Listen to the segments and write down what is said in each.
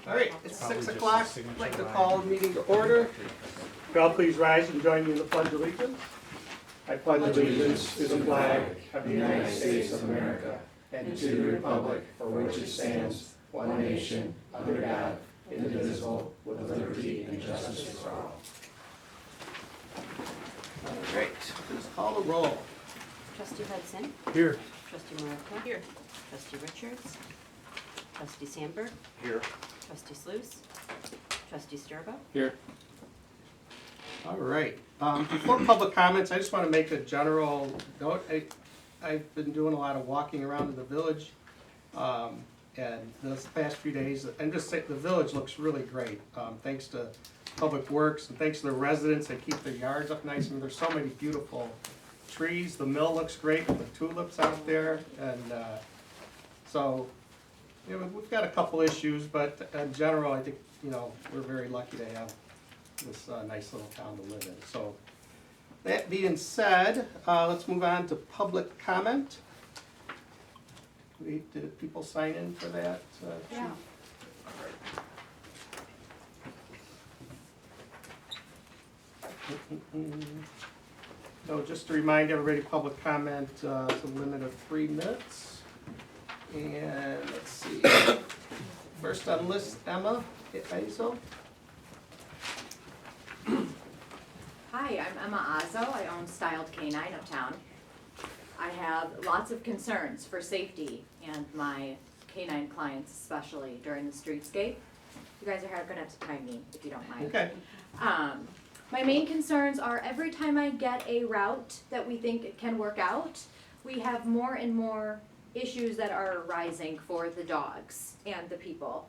All right, it's 6 o'clock. I'd like to call the meeting to order. Could all please rise and join me in the Pledge of Allegiance? I pledge allegiance to the flag of the United States of America and to the republic for which it stands, one nation, under God, indivisible, with liberty and justice for all. All right, please call the roll. Trustee Hudson. Here. Trustee Maravka. Here. Trustee Richards. Trustee Sandberg. Here. Trustee Sluse. Trustee Sturba. Here. All right. Before public comments, I just want to make a general note. I've been doing a lot of walking around in the village, and this past few days, I'm just saying the village looks really great. Thanks to Public Works and thanks to the residents that keep their yards up nice. I mean, there's so many beautiful trees. The mill looks great with the tulips out there, and so you know, we've got a couple issues, but in general, I think we're very lucky to have this nice little town to live in. So that being said, let's move on to public comment. Did people sign in for that? Yeah. So just to remind everybody, public comment is a limit of 3 minutes. And let's see. First on the list, Emma Aizo. Hi, I'm Emma Azzo. I own Styled Canine Uptown. I have lots of concerns for safety and my canine clients, especially during the streetscape. You guys are gonna have to time me if you don't mind. Okay. My main concerns are every time I get a route that we think it can work out, we have more and more issues that are arising for the dogs and the people.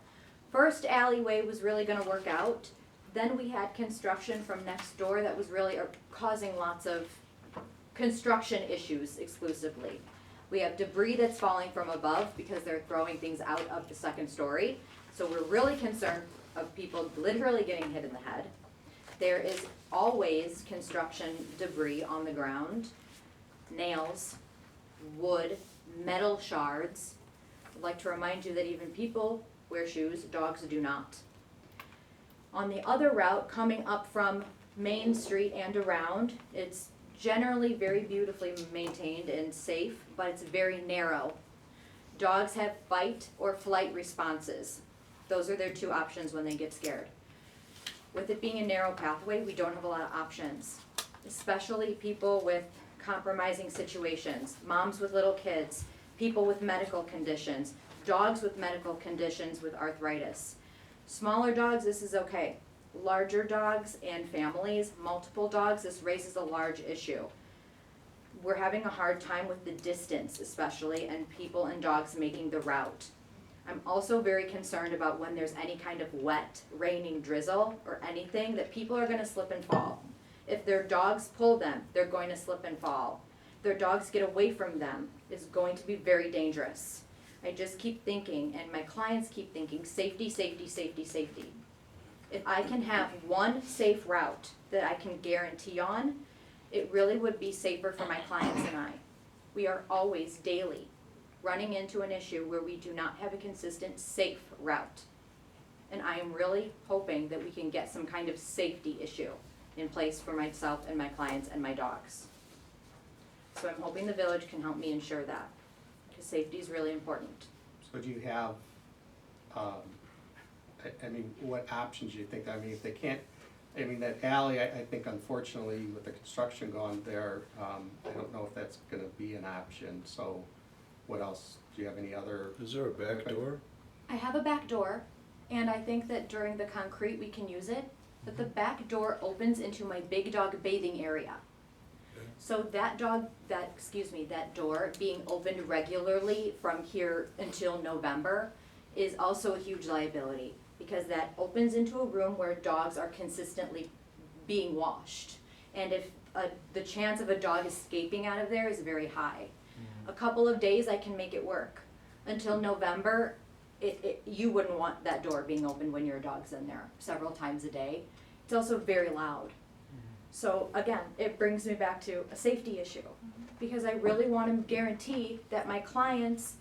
First alleyway was really gonna work out. Then we had construction from next door that was really causing lots of construction issues exclusively. We have debris that's falling from above because they're throwing things out of the second story. So we're really concerned of people literally getting hit in the head. There is always construction debris on the ground, nails, wood, metal shards. I'd like to remind you that even people wear shoes, dogs do not. On the other route, coming up from Main Street and around, it's generally very beautifully maintained and safe, but it's very narrow. Dogs have fight or flight responses. Those are their 2 options when they get scared. With it being a narrow pathway, we don't have a lot of options, especially people with compromising situations, moms with little kids, people with medical conditions, dogs with medical conditions with arthritis. Smaller dogs, this is okay. Larger dogs and families, multiple dogs, this raises a large issue. We're having a hard time with the distance especially, and people and dogs making the route. I'm also very concerned about when there's any kind of wet, raining drizzle or anything, that people are gonna slip and fall. If their dogs pull them, they're going to slip and fall. If their dogs get away from them, it's going to be very dangerous. I just keep thinking, and my clients keep thinking, safety, safety, safety, safety. If I can have one safe route that I can guarantee on, it really would be safer for my clients and I. We are always, daily, running into an issue where we do not have a consistent, safe route. And I am really hoping that we can get some kind of safety issue in place for myself and my clients and my dogs. So I'm hoping the village can help me ensure that, because safety is really important. So do you have, I mean, what options do you think? I mean, if they can't, I mean, that alley, I think unfortunately with the construction going there, I don't know if that's gonna be an option. So what else? Do you have any other? Is there a back door? I have a back door, and I think that during the concrete we can use it, but the back door opens into my big dog bathing area. Okay. So that door being opened regularly from here until November is also a huge liability, because that opens into a room where dogs are consistently being washed. And if the chance of a dog escaping out of there is very high. A couple of days I can make it work. Until November, you wouldn't want that door being open when your dog's in there several times a day. It's also very loud. So again, it brings me back to a safety issue, because I really want to guarantee that my clients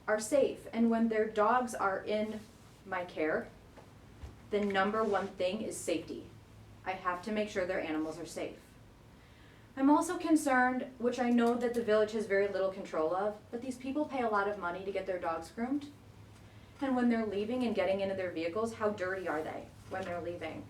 are safe, and when their dogs are in my care, the number one thing is safety. I have to make sure their animals are safe. I'm also concerned, which I know that the village has very little control of, but these people pay a lot of money to get their dogs groomed. And when they're leaving and getting into their vehicles, how dirty are they when they're leaving?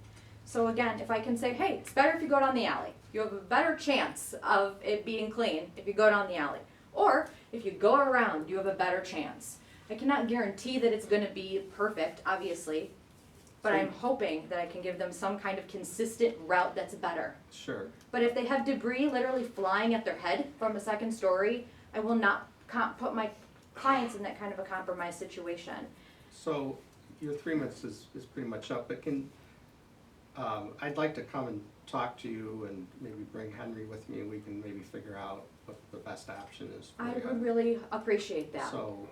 So again, if I can say, hey, it's better if you go down the alley. You have a better chance of it being clean if you go down the alley. Or if you go around, you have a better chance. I cannot guarantee that it's gonna be perfect, obviously, but I'm hoping that I can give them some kind of consistent route that's better. Sure. But if they have debris literally flying at their head from a second story, I will not put my clients in that kind of a compromised situation. So your 3 minutes is pretty much up, but I'd like to come and talk to you and maybe bring Henry with me and we can maybe figure out what the best option is for I you. would really appreciate that. So,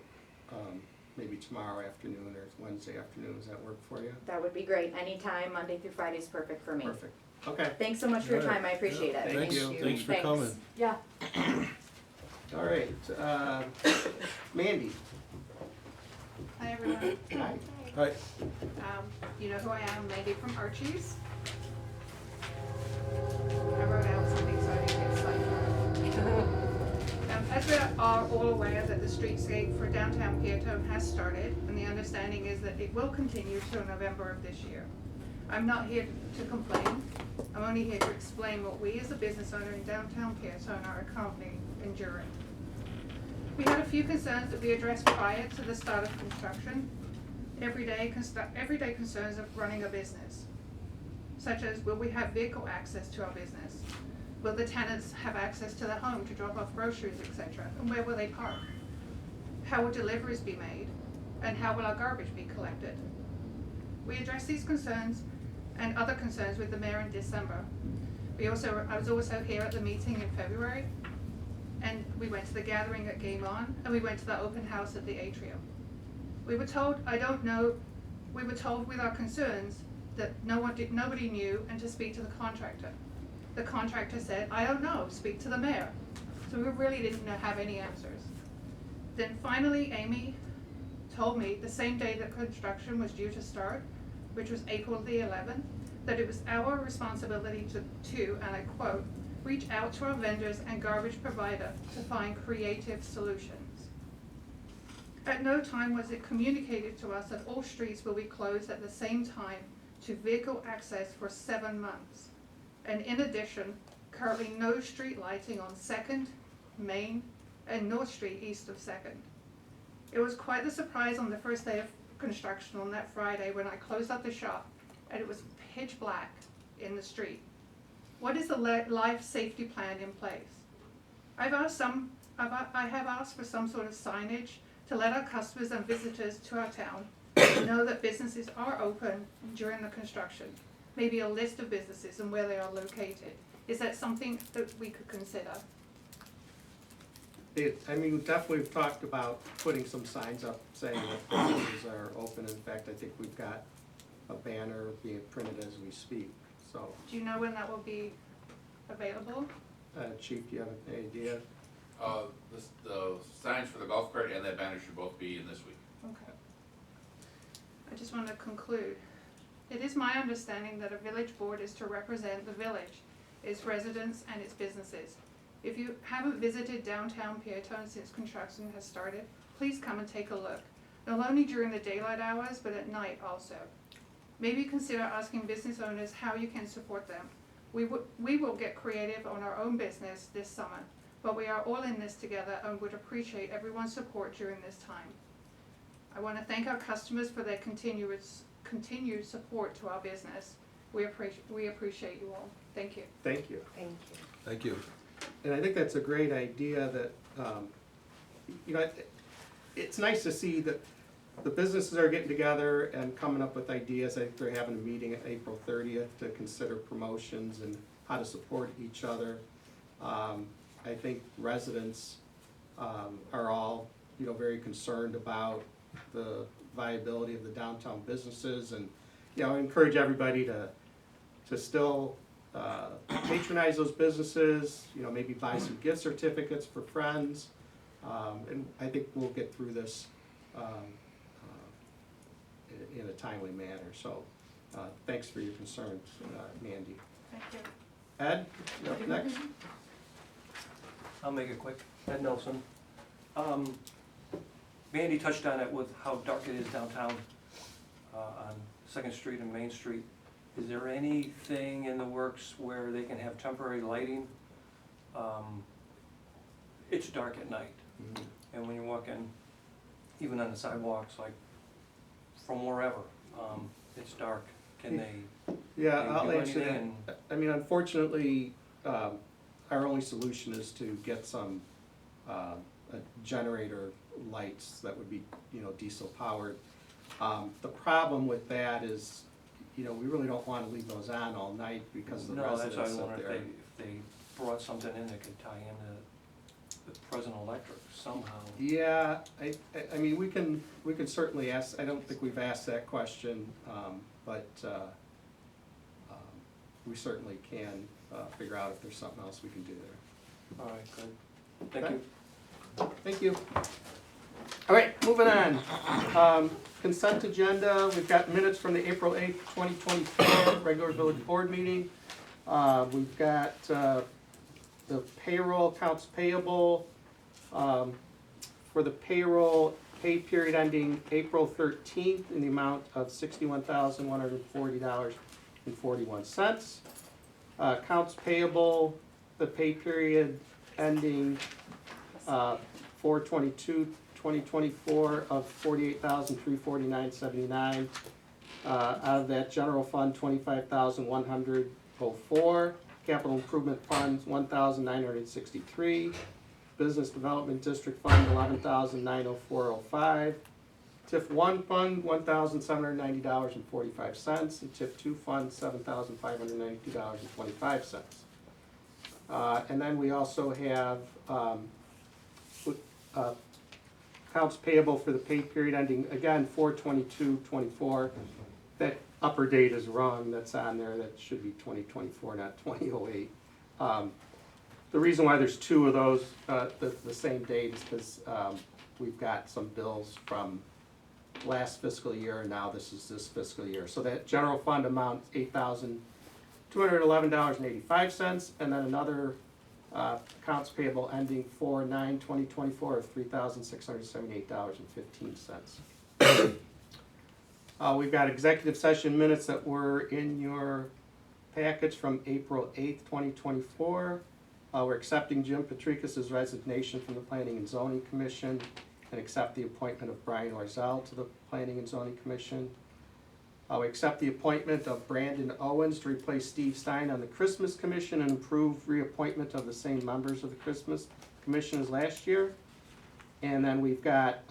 maybe tomorrow afternoon or Wednesday afternoon, does that work for you? That would be great. Anytime, Monday through Friday is perfect for me. Perfect. Okay, Thanks so much for your All right. time. I appreciate it. Thank you. Thanks for coming. Yeah. all right. Mandy. Hi everyone. Hi. Hi. You know who I am, Mandy from Archie's. I wrote out something so I didn't get sidetracked. As we are all aware that the streetscape for downtown Peatone has started, and the understanding is that it will continue till November of this year. I'm not here to complain. I'm only here to explain what we as a business owner in downtown Peatone are currently enduring. We had a few concerns that we addressed prior to the start of construction. Everyday concerns of running a business, such as will we have vehicle access to our business? Will the tenants have access to their home to drop off groceries, etc.? And where will they park? How will deliveries be made? And how will our garbage be collected? We addressed these concerns and other concerns with the mayor in December. I was also here at the meeting in February, and we went to the gathering at Game On, and we went to the open house at the atrium. We were told, we were told with our concerns that nobody knew and to speak to the contractor. The contractor said, I don't know, speak to the mayor. So we really didn't have any answers. Then finally, Amy told me the same day that construction was due to start, which was April the 11th, that it was our responsibility to, and I quote, reach out to our vendors and garbage provider to find creative solutions. At no time was it communicated to us that all streets will be closed at the same time to vehicle access for 7 months. And in addition, currently no street lighting on 2nd, Main, and North Street east of 2nd. It was quite the surprise on the first day of construction on that Friday when I closed up the shop and it was pitch black in the street. What is the life safety plan in place? I have asked for some sort of signage to let our customers and visitors to our town know that businesses are open during the construction. Maybe a list of businesses and where they are located. Is that something that we could consider? We definitely talked about putting some signs up saying that businesses are open. In fact, I think we've got a banner being printed as we speak, so. Do you know when that will be available? Chief, do you have an idea? The signs for the golf cart and that banner should both be in this week. Okay. I just want to conclude. It is my understanding that a village board is to represent the village, its residents and its businesses. If you haven't visited downtown Peatone since construction has started, please come and take a look. Not only during the daylight hours, but at night also. Maybe consider asking business owners how you can support them. We will get creative on our own business this summer, but we are all in this together and would appreciate everyone's support during this time. I want to thank our customers for their continued support to our business. We appreciate you all. Thank you. Thank you. Thank you. Thank you. And I think that's a great idea that, it's nice to see that the businesses are getting together and coming up with ideas. I think they're having a meeting at April 30th to consider promotions and how to support each other. I think residents are all, very concerned about the viability of the downtown businesses, and I encourage everybody to still patronize those businesses, maybe buy some gift certificates for friends, and I think we'll get through this a timely manner. So, thanks for your concerns, Mandy. Thank you. Ed, you up next? I'll make it quick. Ed Nelson. Mandy touched on it with how dark it is downtown on Second Street and Main Street. Is there anything in the works where they can have temporary lighting? It's dark at night, and when you walk in, even on the sidewalks, like from wherever, it's dark. Can they? Yeah, Can you I'll do answer anything? that. I mean, unfortunately, our only solution is to get some generator lights that would be, diesel powered. The problem with that is, we really don't want to leave those on all night because the No, that's why I residents up wonder there. if they brought something in that could tie into the present electric somehow. Yeah, I mean, we can certainly ask, I don't think we've asked that question, but we certainly can figure out if there's something else we can do there. All right, good. Thank Okay. you. Thank you. All right, moving on. Consent agenda, we've got minutes from the April 8th, 2024 regular village board meeting. We've got the payroll, accounts payable. For the payroll pay period ending April 13th in the amount of $61,140.41. Accounts payable, the pay period ending 4/22/2024 of $48,349.79. Out of that, general fund, $25,104. Capital improvement funds, $1,963. Business development district fund, $11,904.05. TIF 1 fund, $1,790.45, and TIF 2 fund, $7,592.25. And then we also have accounts payable for the pay period ending, again, 4/22/24. That upper date is wrong, that's on there, that should be 2024, not 2008. The reason why there's two of those, the same date, is because we've got some bills from last fiscal year, and now this is this fiscal year. So that general fund amount, $8,211.85, and then another accounts payable ending 4/9/2024 of $3,678.15. We've got executive session minutes that were in your package from April 8th, 2024. We're accepting Jim Patricus' resignation from the Planning and Zoning Commission and accept the appointment of Brian Orzell to the Planning and Zoning Commission. We accept the appointment of Brandon Owens to replace Steve Stein on the Christmas Commission and approve reappointment of the same members of the Christmas Commission as last year. And then we've got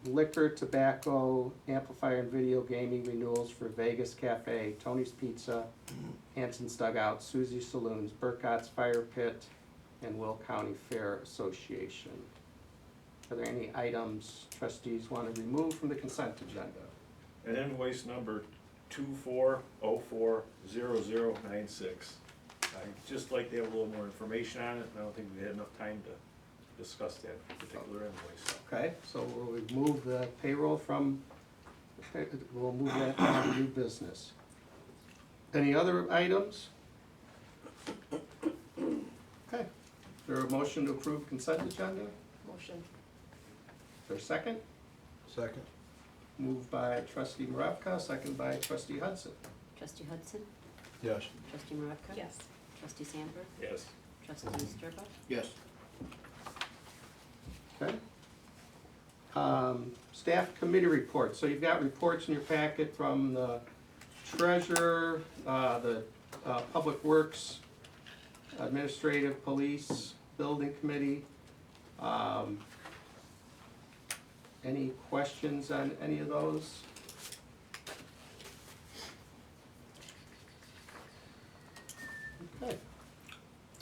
liquor, tobacco, amplifier, and video gaming renewals for Vegas Cafe, Tony's Pizza, Hanson's Dugout, Susie's Saloons, Burkott's Fire Pit, and Will County Fair Association. Are there any items trustees want to remove from the consent agenda? And invoice number 24040096. I'd just like to have a little more information on it, and I don't think we had enough time to discuss that particular invoice. Okay, so we'll remove the payroll from, we'll move that down to new business. Any other items? Okay, is there a motion to approve consent agenda? Motion. Is there a second? Second. Moved by trustee Maravka, second by trustee Hudson. Trustee Hudson? Yes. Trustee Maravka? Yes. Trustee Sandberg? Yes. Trustee Sturba? Yes. Okay. Staff committee reports. So you've got reports in your packet from the treasurer, the public works, administrative, police, building committee. Any questions on any of those? Okay.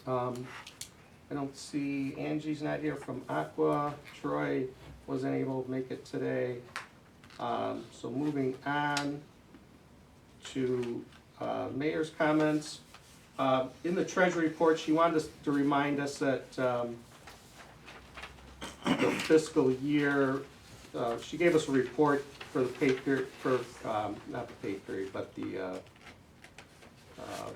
I don't see, Angie's not here from Aqua, Troy wasn't able to make it today. So moving on to mayor's comments. In the treasury report, she wanted us to remind us that the fiscal year she gave us a report for the pay period, for, not the pay period, but the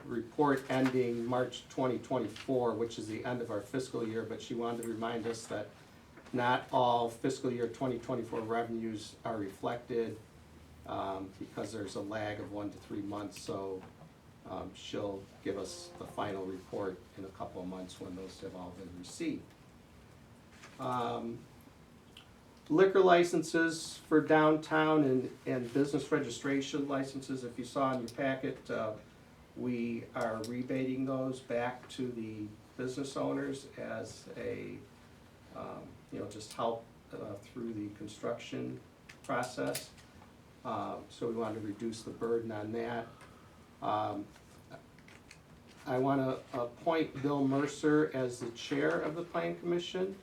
report ending March 2024, which is the end of our fiscal year, but she wanted to remind us that not all fiscal year 2024 revenues are reflected because there's a lag of 1 to 3 months, so she'll give us the final report in a couple of months when those have all been received. Liquor licenses for downtown and business registration licenses, if you saw in your packet, we are rebating those back to the business owners as a, just help through the construction process. So we wanted to reduce the burden on that. I want to appoint Bill Mercer as the chair of the Plan Commission.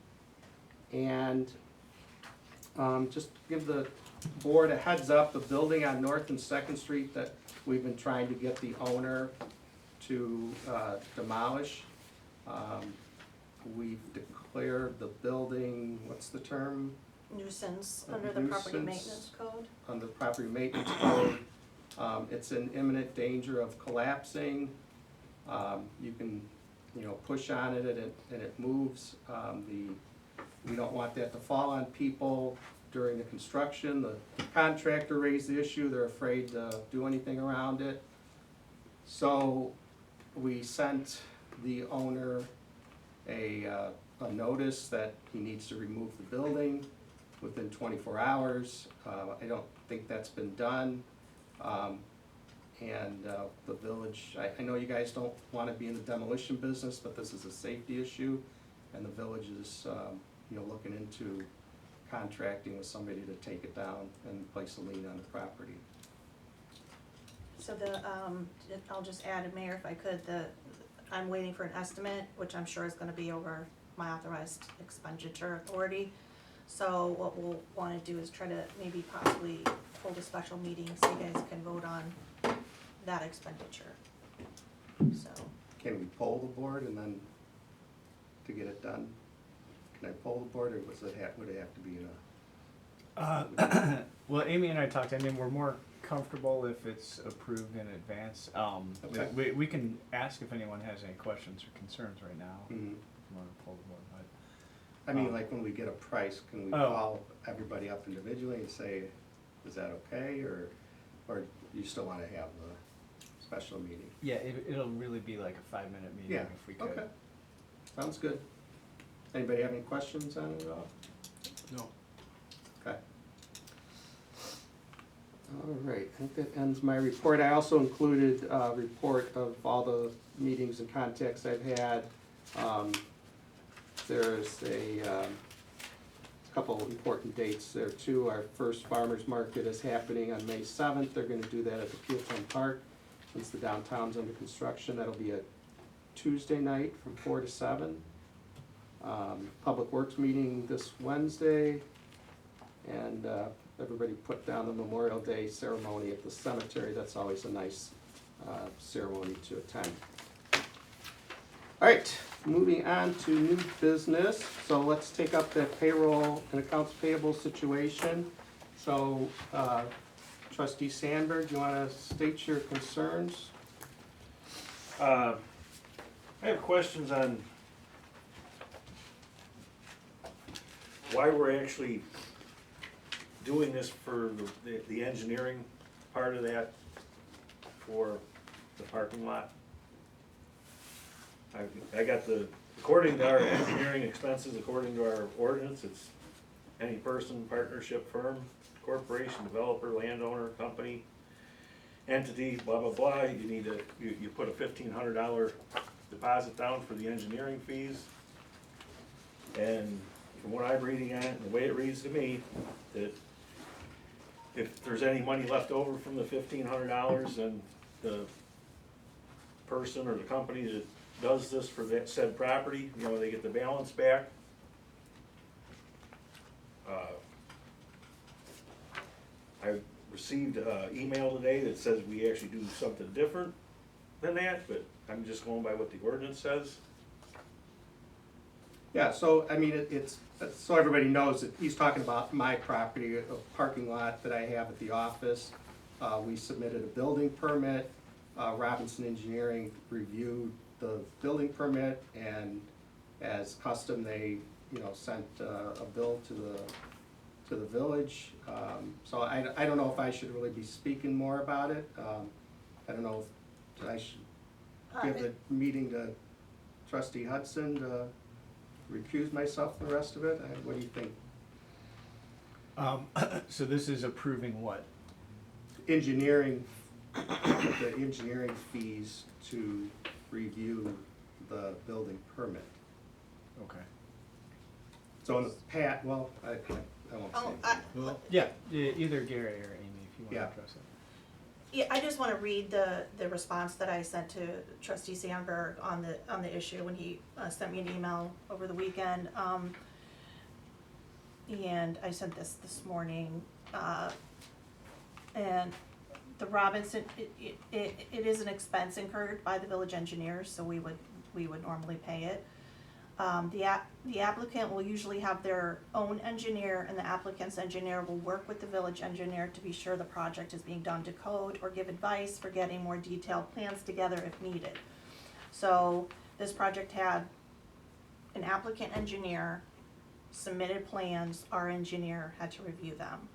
And just give the board a heads up, the building on North and Second Street that we've been trying to get the owner to demolish. We've declared the building, what's the term? Nuisance A under the property nuisance. maintenance code. Under property maintenance code. It's in imminent danger of collapsing. You can, push on it and it moves. We don't want that to fall on people during the construction. The contractor raised the issue, they're afraid to do anything around it. So we sent the owner a notice that he needs to remove the building within 24 hours. I don't think that's been done. The village, I know you guys don't want to be in the demolition business, but this is a safety issue, and the village is, looking into contracting with somebody to take it down and place a lien on the property. So I'll just add, Mayor, if I could, I'm waiting for an estimate, which I'm sure is gonna be over my authorized expenditure authority. So what we'll wanna do is try to maybe possibly hold a special meeting so you guys can vote on that expenditure. So, Can we poll the board and then to get it done? Can I poll the board, or would it have to be in a? Well, Amy and I talked, we're more comfortable if it's approved in advance. Okay. We can ask if anyone has any questions or concerns right now. If Mhm. you want to pull the board, but I mean, like when we get a price, can we Oh. call everybody up individually and say, is that okay, or you still wanna have the special meeting? yeah, it'll really be like a 5-minute meeting Yeah, if we could. okay, sounds good. Anybody have any questions on it at all? No. Okay. All right, I think that ends my report. I also included a report of all the meetings and contacts I've had. There's a couple important dates there too. Our first farmer's market is happening on May 7th. They're gonna do that at the Peatone Park, since the downtown's under construction. That'll be a Tuesday night from 4 to 7. Public Works meeting this Wednesday, and everybody put down the Memorial Day ceremony at the cemetery. That's always a nice ceremony to attend. All right, moving on to new business. So let's take up that payroll and accounts payable situation. So Trustee Sandberg, you wanna state your concerns? I have questions on why we're actually doing this for the engineering part of that for the parking lot. I got according to our engineering expenses, according to our ordinance, it's any person, partnership, firm, corporation, developer, landowner, company, entity, blah, blah, blah. You need you put a $1,500 deposit down for the engineering fees. And from what I'm reading on it, and the way it reads to me, that if there's any money left over from the $1,500, then the person or the company that does this for that said property, they get the balance back. I received an email today that says we actually do something different than that, but I'm just going by what the ordinance says. Yeah, so, I mean, it's so everybody knows that he's talking about my property, a parking lot that I have at the office. We submitted a building permit. Robinson Engineering reviewed the building permit, and as custom, they, sent a bill to the village. So I don't know if I should really be speaking more about it. I don't know if I should give the meeting to Trustee Hudson to recuse myself from the rest of it. What do you think? So this is approving what? Engineering, the engineering fees to review the building permit. Okay. So in the I won't Oh, say. Well, yeah, either Gary or Amy, if you want to Yeah. address it. Yeah, I just wanna read the response that I sent to trustee Sandberg on the issue when he sent me an email over the weekend. And I sent this morning, and the Robinson, it is an expense incurred by the village engineers, so we would normally pay it. The applicant will usually have their own engineer, and the applicant's engineer will work with the village engineer to be sure the project is being done to code, or give advice for getting more detailed plans together if needed. So this project had an applicant engineer, submitted plans, our engineer had to review them.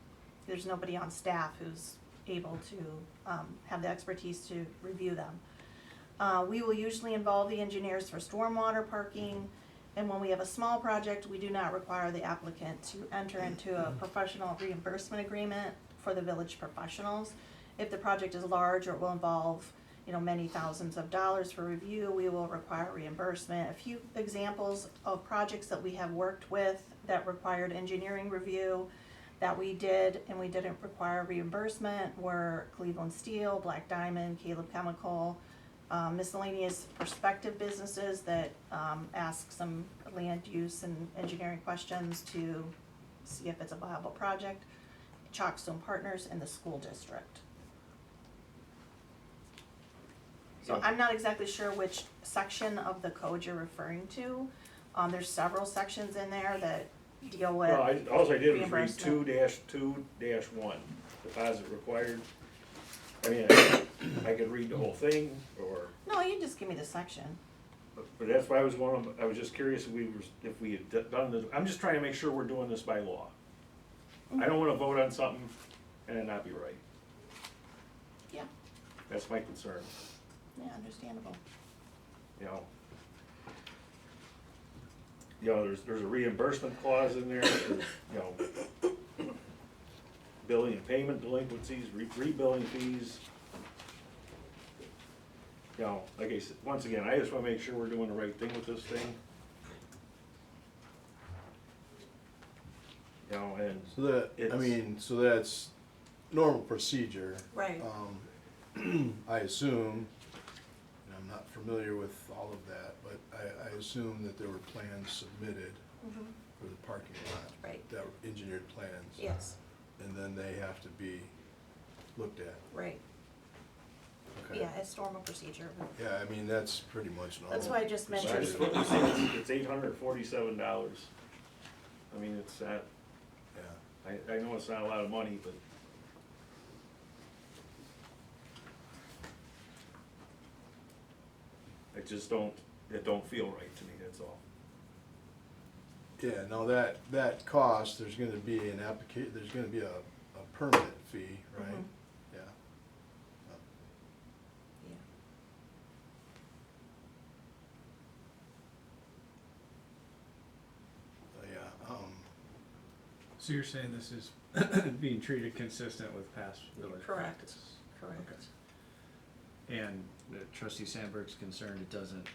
There's nobody on staff who's able to have the expertise to review them. We will usually involve the engineers for stormwater, parking, and when we have a small project, we do not require the applicant to enter into a professional reimbursement agreement for the village professionals. If the project is large or will involve, many thousands of dollars for review, we will require reimbursement. A few examples of projects that we have worked with that required engineering review that we did and we didn't require reimbursement were Cleveland Steel, Black Diamond, Caleb Chemical, miscellaneous prospective businesses that ask some land use and engineering questions to see if it's a viable project, Chalkstone Partners, and the school district. So I'm not exactly sure which section of the code you're referring to. There's several sections in there that deal with No, all I did was read reimbursement. 2-2-1, deposit required. I mean, I could read the whole thing, or, No, you just give me the section. but that's why I was just curious if we had done this. I'm just trying to make sure we're doing this by law. I don't wanna vote on something and it not be right. Yeah, That's my concern, yeah, understandable. you know. There's a reimbursement clause in there, billing and payment delinquencies, rebilling fees. Like I said, once again, I just wanna make sure we're doing the right thing with this thing. And So that, so that's normal procedure. Right. I assume, and I'm not familiar with all of that, but I assume that there were plans submitted Mhm. for the parking lot. Right. That were engineered plans. Yes, And then they have to be looked at. right. Okay. Yeah, it's normal procedure. Yeah, I mean, that's pretty much normal. That's why I just I just mentioned, looked and see it's $847. I mean, it's that, Yeah. I know it's not a lot of money, but it don't feel right to me, that's all. Yeah, no, that cost, there's gonna be there's gonna be a permit fee, right? Mhm. Yeah. yeah. Yeah, So you're saying this is being treated consistent with past village Correct. practices? Correct. And trustee Sandberg's concerned it doesn't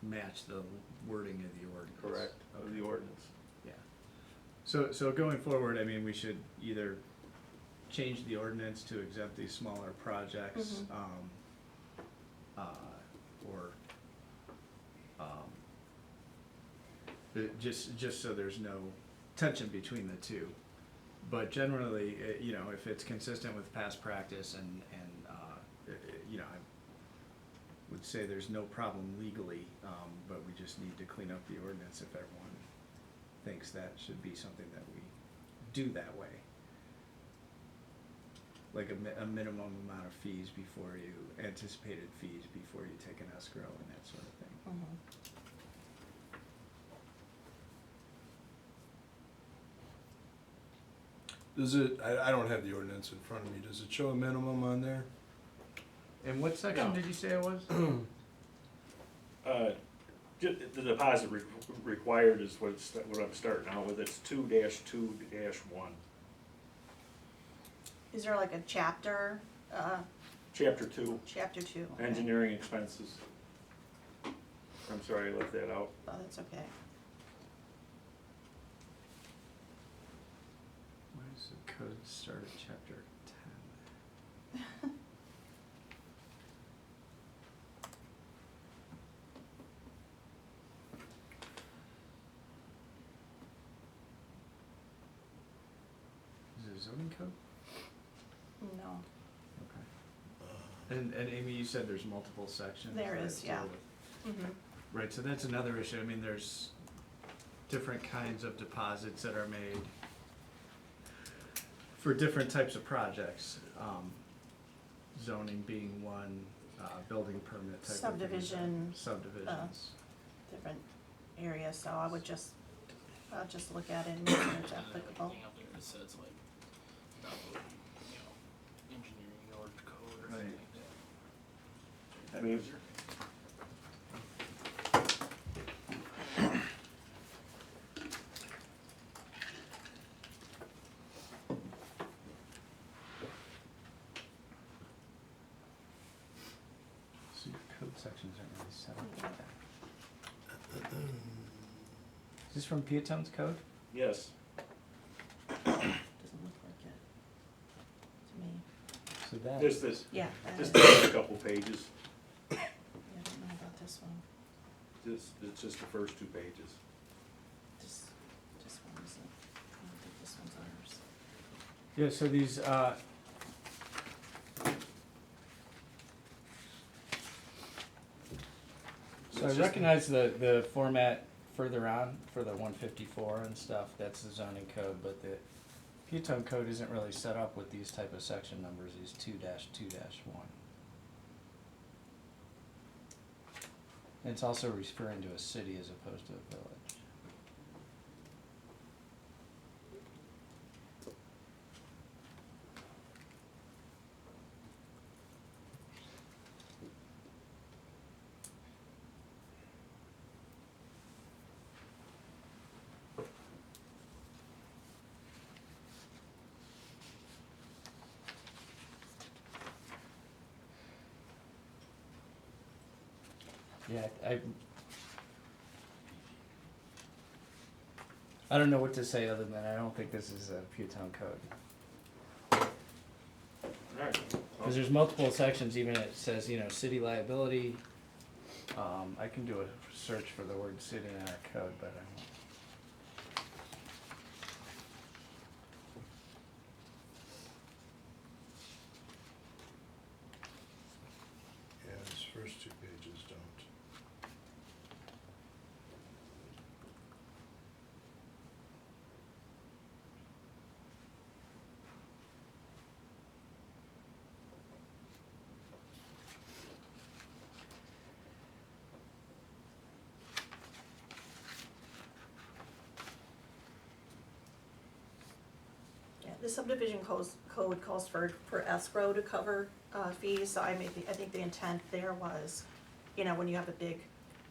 match the wording of the ordinance? Correct, of the ordinance. Yeah. So going forward, I mean, we should either change the ordinance to exempt these smaller projects, Mhm. or, just so there's no tension between the two. But generally, if it's consistent with past practice and I would say there's no problem legally, but we just need to clean up the ordinance if everyone thinks that should be something that we do that way. Like a minimum amount of fees before you, anticipated fees before you take an escrow and that sort of thing. Mhm. Does it, I don't have the ordinance in front of me, does it show a minimum on there? And what section No. did you say it was? The deposit required is what I'm starting out with, it's 2-2-1, Is there like a chapter, chapter 2, chapter 2? Okay. engineering expenses. I'm sorry, I left that out. Oh, that's okay. Why does the code start at chapter 10? Is it a zoning code? No, Okay. And Amy, you said there's multiple sections? There that is, deal yeah. with- mhm, Right, so that's another issue. I mean, there's different kinds of deposits that are made for different types of projects. Zoning being one, building permit type of thing. Subdivision, Subdivisions. different areas, so I'll just look at it and make sure it's applicable. Anything out there that says like, not really, engineering or code or Right. anything like that. I mean, So your code sections aren't really set up like that. Is this from Peatone's code? yes, Doesn't look like it to me. So that. this, Yeah, that this is, takes a couple pages, yeah, I don't know about this one. it's just the first 2 pages. This one isn't, I don't think this one's ours. Yeah, so these, so I It's just- recognize the format further on for the 154 and stuff, that's the zoning code, but the Peatone code isn't really set up with these type of section numbers, these 2-2-1. And it's also referring to a city as opposed to a village. Yeah, I don't know what to say other than I don't think this is a Peatone code. Alright. Because there's multiple sections, even it says, city liability. I can do a search for the word city in our code, but I won't. Yeah, these first 2 pages don't. Yeah, the subdivision code calls for escrow to cover, fees, so I think the intent there was, when you have a big,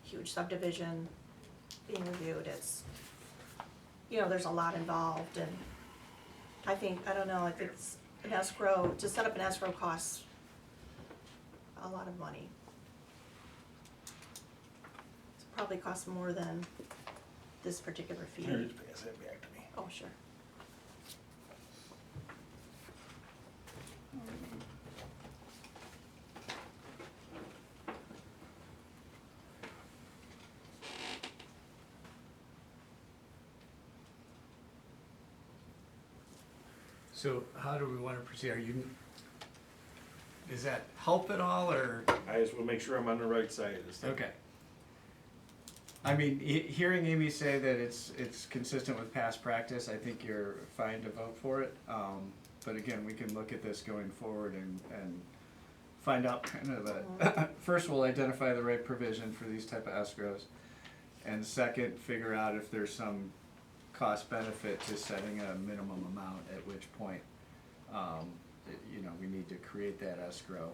huge subdivision being reviewed, it's, there's a lot involved, and I think it's an escrow, to set up an escrow costs a lot of money. It probably costs more than this particular fee. Here, just pass that back to me. Oh, sure. So how do we want to proceed? Does that help at all, or? I just will make sure I'm on the right side of this thing. Okay. I mean, hearing Amy say that it's consistent with past practice, I think you're fine to vote for it. But again, we can look at this going forward and find out kind of first we'll identify the right provision for these type of escrows. And second, figure out if there's some cost benefit to setting a minimum amount, at which point, you know, we need to create that escrow,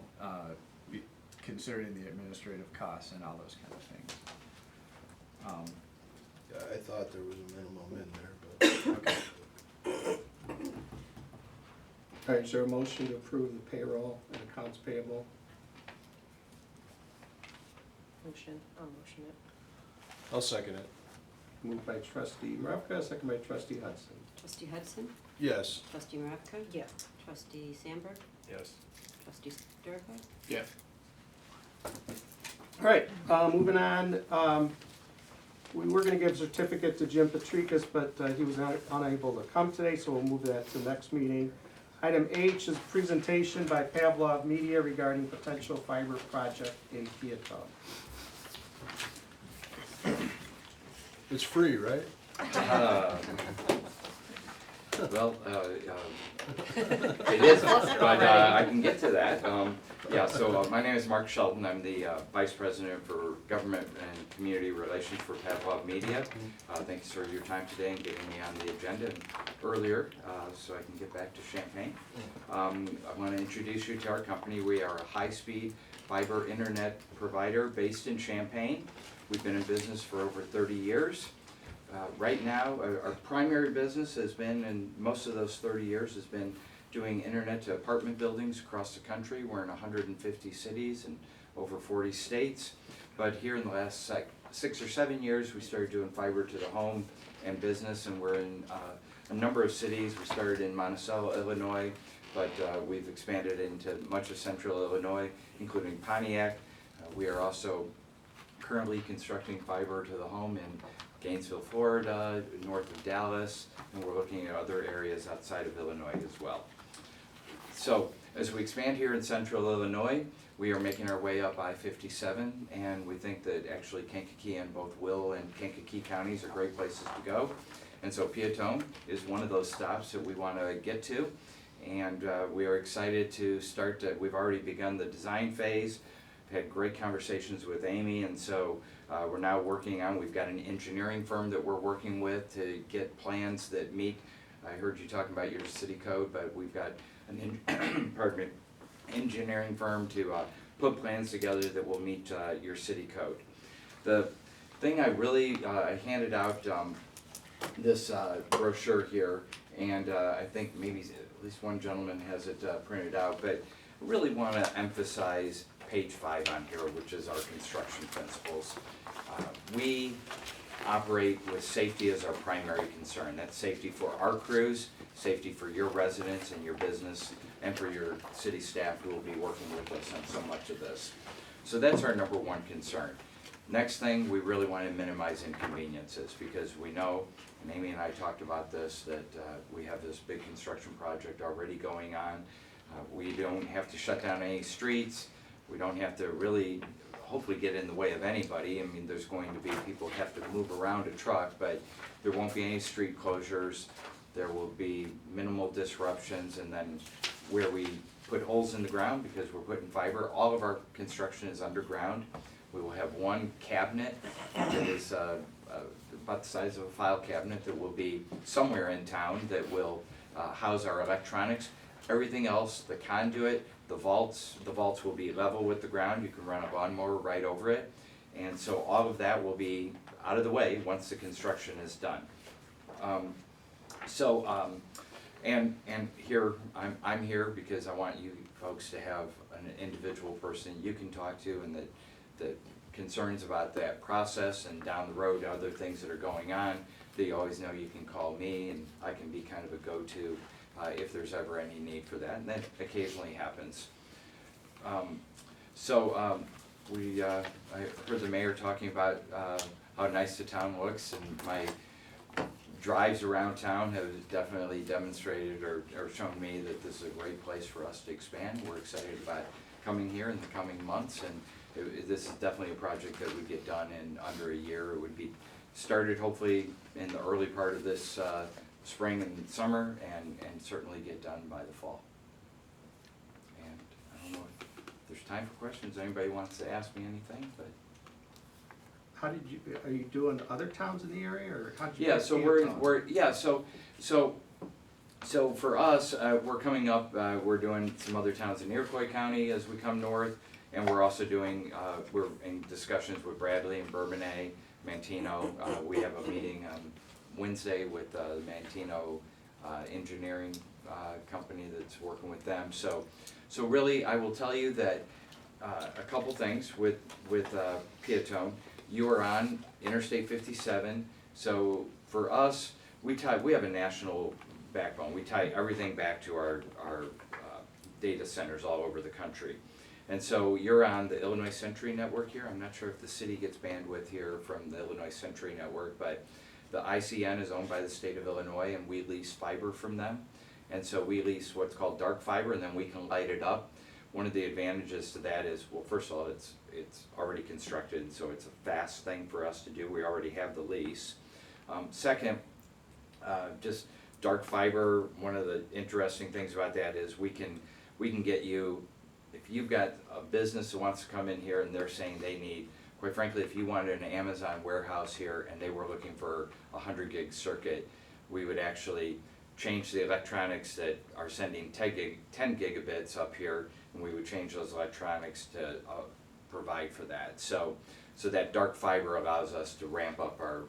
considering the administrative costs and all those kind of things. Yeah, I thought there was a minimum in there, but. Okay. All right, is there a motion to approve the payroll and accounts payable? I'll motion it. I'll second it. Moved by trustee Maravka, second by trustee Hudson. Trustee Hudson, Yes. trustee Maravka? Yeah. Trustee Sandberg, Yes. trustee Sturba? Yeah. All right, moving on, we were gonna give a certificate to Jim Patrikas, but he was unable to come today, so we'll move that to the next meeting. Item H is presentation by Pavlov Media regarding potential fiber project in Peatone. It's free, right? Well, it isn't, but I can get to that. Yeah, so my name is Mark Shelton. I'm the Vice President for Government and Community Relations for Pavlov Media. Thanks for your time today and getting me on the agenda earlier so I can get back to Champaign. I want to introduce you to our company. We are a high-speed fiber internet provider based in Champaign. We've been in business for over 30 years. Right now, our primary business has been, and most of those 30 years has been doing internet to apartment buildings across the country. We're in 150 cities and over 40 states. But here in the last 6 or 7 years, we started doing fiber to the home and business, and we're in a number of cities. We started in Monticello, Illinois, but we've expanded into much of central Illinois, including Pontiac. We are also currently constructing fiber to the home in Gainesville, Florida, north of Dallas, and we're looking at other areas outside of Illinois as well. So as we expand here in central Illinois, we are making our way up I-57, and we think that actually Kankakee and both Will and Kankakee counties are great places to go. And so Peatone is one of those stops that we want to get to, and we are excited to start. We've already begun the design phase. We've had great conversations with Amy, and so we're now working on, we've got an engineering firm that we're working with to get plans that meet, I heard you talking about your city code, but we've got an engineering firm to put plans together that will meet your city code. The thing I really, I handed out this brochure here, and I think maybe at least one gentleman has it printed out, but I really want to emphasize page 5 on here, which is our construction principles. We operate with safety as our primary concern. That's safety for our crews, safety for your residents and your business, and for your city staff who will be working with us on so much of this. So that's our number one concern. Next thing, we really want to minimize inconveniences, because we know, and Amy and I talked about this, that we have this big construction project already going on. We don't have to shut down any streets. We don't have to really, hopefully, get in the way of anybody. I mean, there's going to be people who have to move around a truck, but there won't be any street closures. There will be minimal disruptions, and then where we put holes in the ground, because we're putting fiber, all of our construction is underground. We will have one cabinet that is about the size of a file cabinet that will be somewhere in town that will house our electronics. Everything else, the conduit, the vaults will be level with the ground. You can run a lawnmower right over it. And so all of that will be out of the way once the construction is done. And here, I'm here because I want you folks to have an individual person you can talk to, and that concerns about that process and down the road other things that are going on, that you always know you can call me, and I can be kind of a go-to if there's ever any need for that, and that occasionally happens. I heard the mayor talking about how nice the town looks, and my drives around town have definitely demonstrated or shown me that this is a great place for us to expand. We're excited about coming here in the coming months and this is definitely a project that would get done in under a year. It would be started hopefully in the early part of this spring and summer, and certainly get done by the fall. And I don't know if there's time for questions. Anybody wants to ask me anything, but. How did you, are you doing other towns in the area, or how did you? Yeah, get so so for us, we're coming up, we're doing some other towns in Iroquois County as we come north, and we're also doing, we're in discussions with Bradley and Bourbonnais, Mantino. We have a meeting on Wednesday with the Mantino engineering company that's working with them. So really, I will tell you that a couple things with Peatone. You are on Interstate 57, so for us, we have a national backbone. We tie everything back to our data centers all over the country. And so you're on the Illinois Century Network here. I'm not sure if the city gets bandwidth here from the Illinois Century Network, but the ICN is owned by the state of Illinois, and we lease fiber from them. And so we lease what's called dark fiber, and then we can light it up. One of the advantages to that is, well, first of all, it's already constructed, so it's a fast thing for us to do. We already have the lease. Second, just dark fiber, one of the interesting things about that is we can get you, if you've got a business that wants to come in here and they're saying they need, quite frankly, if you wanted an Amazon warehouse here and they were looking for a 100 gig circuit, we would actually change the electronics that are sending 10 gigabits up here, and we would change those electronics to provide for that. So that dark fiber allows us to ramp up our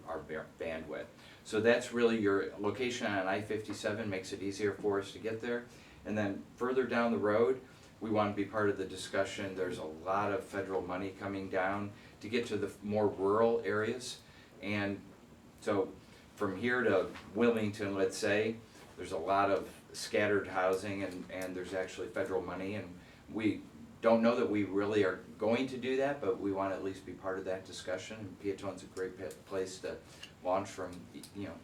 bandwidth. So that's really your location on I-57 makes it easier for us to get there. And then further down the road, we want to be part of the discussion. There's a lot of federal money coming down to get to the more rural areas. And so from here to Wilmington, let's say, there's a lot of scattered housing, and there's actually federal money, and we don't know that we really are going to do that, but we want to at least be part of that discussion. And Peatone's a great place to launch from,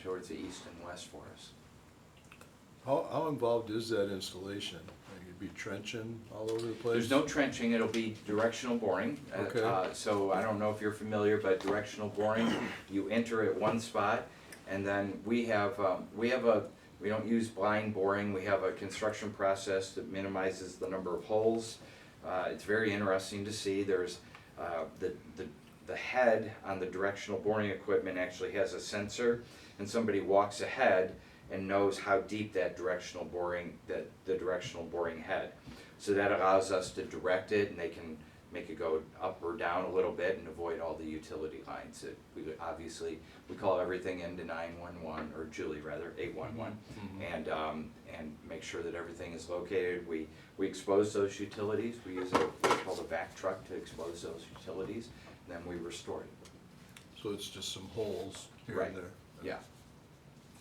towards the east and west for us. How involved is that installation? Like, you'd be trenching all over the place? There's no trenching, it'll be directional boring. Okay. So I don't know if you're familiar, but directional boring, you enter at one spot, and then we don't use blind boring. We have a construction process that minimizes the number of holes. It's very interesting to see. There's the head on the directional boring equipment actually has a sensor, and somebody walks ahead and knows how deep that directional boring, the directional boring head. So that allows us to direct it, and they can make it go up or down a little bit and avoid all the utility lines. That we call everything into 911, or Julie rather, 811, and make sure that everything is located. We expose those utilities. We use what's called a vac truck to expose those utilities, and then we restore it. So it's just some holes here Right. and there? Yeah.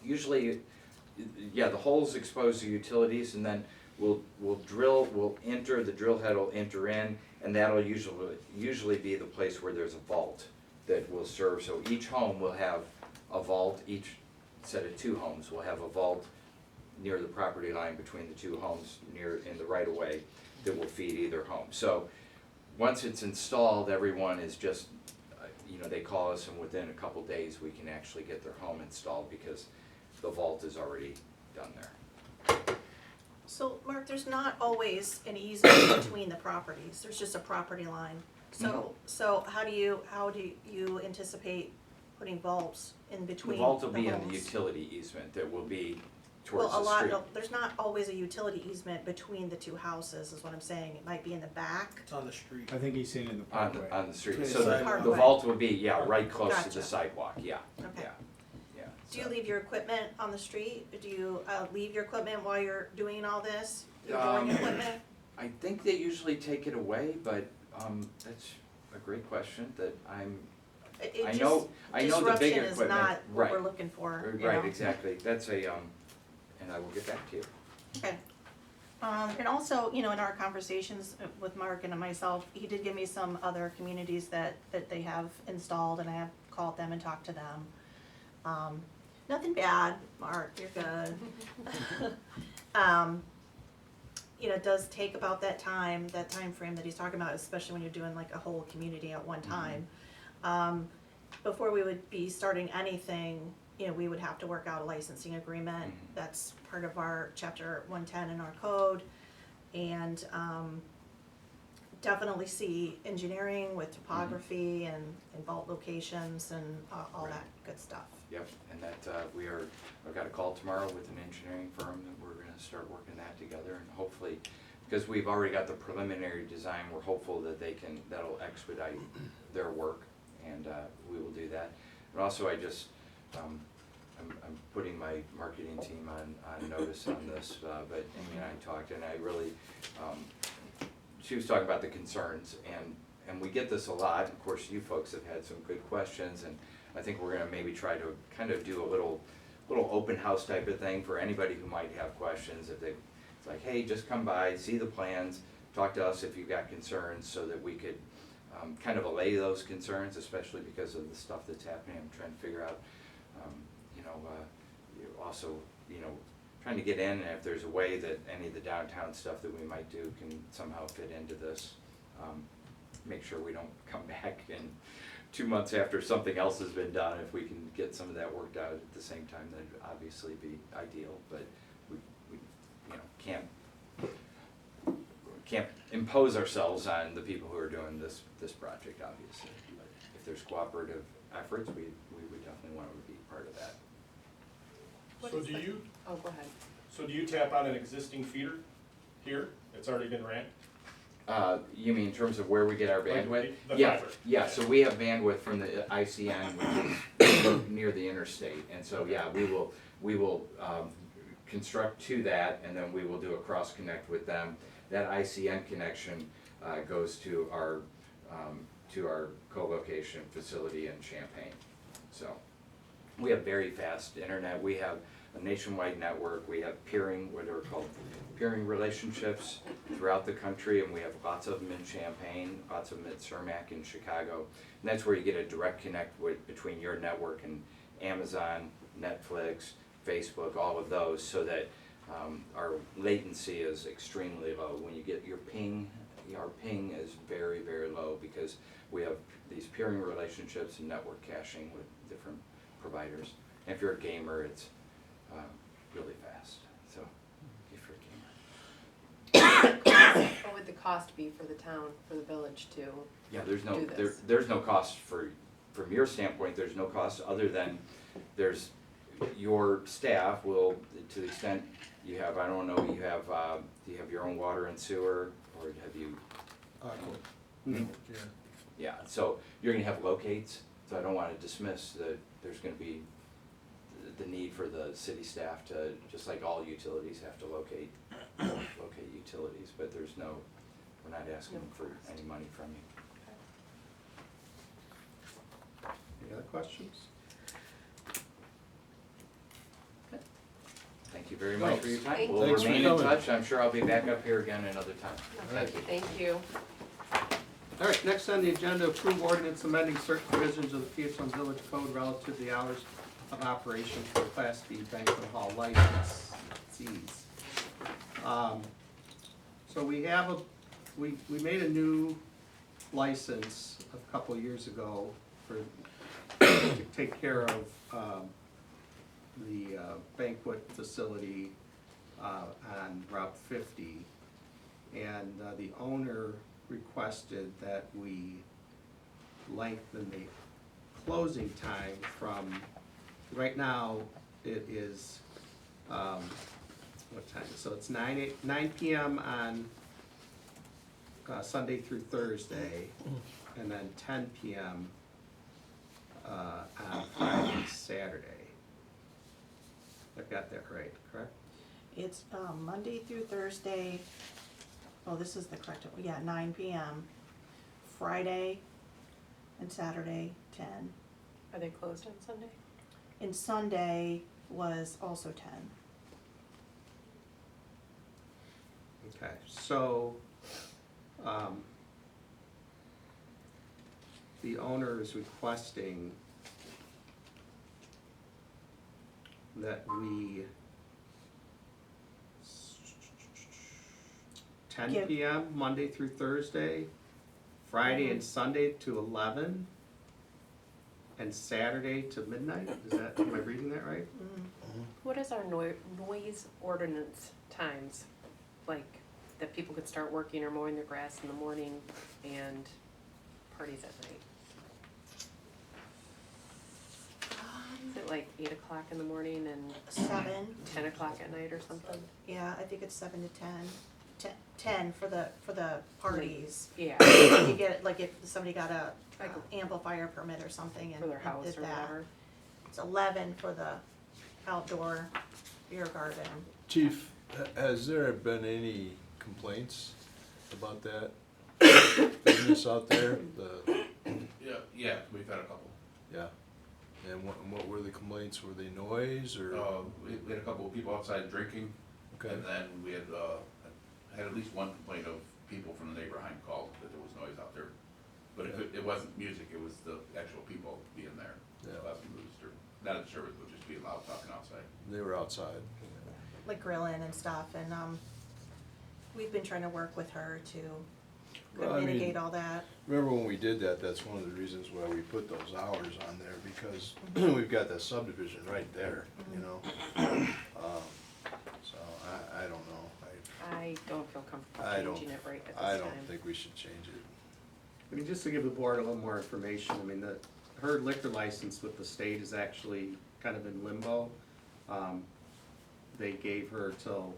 Usually, the holes expose the utilities, and then the drill head will enter in, and that'll usually be the place where there's a vault that will serve. So each home will have a vault, each set of 2 homes will have a vault near the property line between the 2 homes in the right of way that will feed either home. So once it's installed, everyone is just, they call us, and within a couple days we can actually get their home installed because the vault is already done there. So, Mark, there's not always an easement between the properties, there's just a property line. So how do you anticipate putting vaults in between The vault will be in the homes? utility easement that will be towards Well, the street. there's not always a utility easement between the 2 houses, is what I'm saying, it might be in the back. It's on the street. I think he's saying in the parkway. On the street. Between So the the sidewalk. vault will be, right close to Gotcha. the sidewalk, yeah. Okay. Yeah. Do you So- leave your equipment on the street? Do you leave your equipment while you're doing all this? Your boring equipment? I think they usually take it away, but that's a great question that I know the big Disruption is equipment. not what we're Right. looking for, Right, exactly. That's and I will get back to you. Okay. And also, in our conversations with Mark and myself, he did give me some other communities that they have installed, and I have called them and talked to them. Nothing bad, Mark, you're good. you know, it does take about that time frame that he's talking about, especially when you're doing like a whole community at one time. Before we would be starting anything, you know, we would have to work out a licensing agreement. That's part of our chapter 110 in our code. And definitely see engineering with topography and vault locations and all that good stuff. Yep, and that, I've got a call tomorrow with an engineering firm that we're gonna start working that together, and hopefully, because we've already got the preliminary design, we're hopeful that that'll expedite their work, and, we will do that. And also, I'm putting my marketing team on notice on this, but Amy and I talked, and I really, she was talking about the concerns, and we get this a lot. Of course, you folks have had some good questions, and I think we're gonna maybe try to kind of do a little open house type of thing for anybody who might have questions. It's like, hey, just come by, see the plans, talk to us if you've got concerns, so that we could kind of allay those concerns, especially because of the stuff that's happening. I'm trying to figure out, also, trying to get in, and if there's a way that any of the downtown stuff that we might do can somehow fit into this. Make sure we don't come back in 2 months after something else has been done. If we can get some of that worked out at the same time, that'd obviously be ideal, but we can't impose ourselves on the people who are doing this project, obviously. But if there's cooperative efforts, we would definitely want to be part of that. So do you, Oh, go ahead. so do you tap on an existing feeder here? It's already been ran? You mean in terms of where we get our Like bandwidth? the Yeah, fiber. yeah, so we have bandwidth from the ICN, which is near the interstate, and so, yeah, we will construct to that, and then we will do a cross connect with them. That ICN connection goes to our co-location facility in Champaign. So we have very fast internet. We have a nationwide network. We have peering, what are called peering relationships throughout the country, and we have lots of them in Champaign, lots of them at Cermak in Chicago. And that's where you get a direct connect between your network and Amazon, Netflix, Facebook, all of those, so that our latency is extremely low. When you get your ping, our ping is very, very low, because we have these peering relationships and network caching with different providers. And if you're a gamer, it's really fast. So if you're a gamer. What would the cost be for the town, for the village to Yeah, there's no do this? there's no cost from your standpoint. There's no cost other than there's your staff will, to the extent you have, I don't know, do you have your own water and sewer, or have you? Yeah. Yeah, so you're gonna have locates, so I don't wanna dismiss that there's gonna be the need for the city staff to, just like all utilities have to locate utilities, but we're not asking for any money from you. Any other questions? Thank you very much for your time. Thank We'll Thanks for remain in coming. touch. I'm sure I'll be back up here again another time. Okay, thank you. All right, next on the agenda, approve ordinance amending certain provisions of the Peatone Village Code relative to the hours of operation for Class B banquet hall licensees. So we have we made a new license a couple years ago to take care of the banquet facility on Route 50. And the owner requested that we lengthen the closing time from, right now, it is, what time? So it's 9 p.m. on Sunday through Thursday, and then 10 p.m. On Friday and Saturday. I've got that right, correct? It's Monday through Thursday, oh, this is the correct, yeah, 9 p.m. Friday and Saturday, 10. Are they closed on Sunday? And Sunday was also 10. Okay, so, the owner is requesting that we 10 Give- PM, Monday through Thursday, Friday and Sunday to 11, and Saturday to midnight. Is that, am I reading that right? What is our noise ordinance times? Like, that people could start working or mowing their grass in the morning and parties at night? Is it like 8 o'clock in the morning and 7, 10 o'clock at night or something? yeah, I think it's 7 to 10. 10 for the parties. Yeah, You get, like if somebody got a Like amplifier permit or something and for their and house did or that. whatever. It's 11 for the outdoor beer garden. Chief, has there been any complaints about that business out there? Yeah, we've had a couple. Yeah. And what were the complaints? Were they noise or? We had a couple of people outside drinking, Okay. and then we had at least one complaint of people from the neighborhood called that there was noise out there. But it wasn't music, it was the actual people being there. Yeah. Or not a disturbance, but just being loud talking outside. They were outside. Like grilling and stuff, and we've been trying to work with her to Well, I mean, mitigate all that. Remember when we did that, that's one of the reasons why we put those hours on there, because we've got that subdivision right there, you know? So I don't know. I don't feel comfortable I don't, changing it right at this I time. don't think we should change it. I mean, just to give the board a little more information, I mean, her liquor license with the state is actually kind of in limbo. They gave her till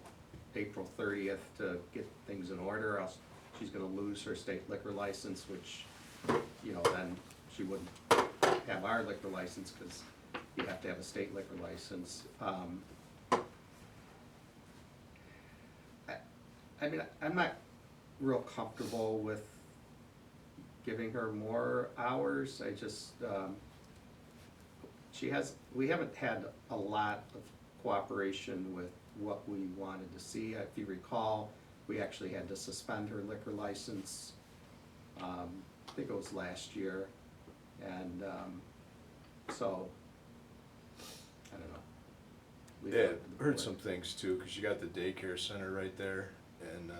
April 30th to get things in order, else she's gonna lose her state liquor license, which, you know, then she wouldn't have our liquor license, cause you have to have a state liquor license. I mean, I'm not real comfortable with giving her more hours. I just, we haven't had a lot of cooperation with what we wanted to see. If you recall, we actually had to suspend her liquor license, I think it was last year, and, so, I don't know. Leave it Yeah, up to the heard board. some things too, cause you got the daycare center right there, and,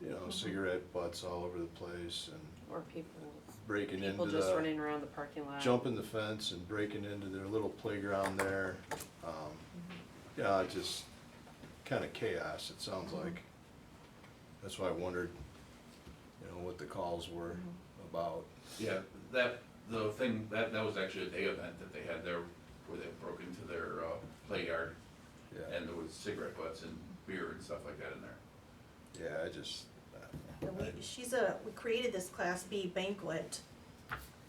you know, cigarette butts all over the place, and Or people breaking into People just the, running around the parking lot. jumping the fence and breaking into their little playground there. Yeah, just kinda chaos, it sounds like. That's why I wondered, you know, what the calls were about. Yeah, the thing, that was actually a day event that they had there, where they broke into their play yard, Yeah, and there was cigarette butts and beer and stuff like that in there. yeah, I just, And we created this Class B banquet.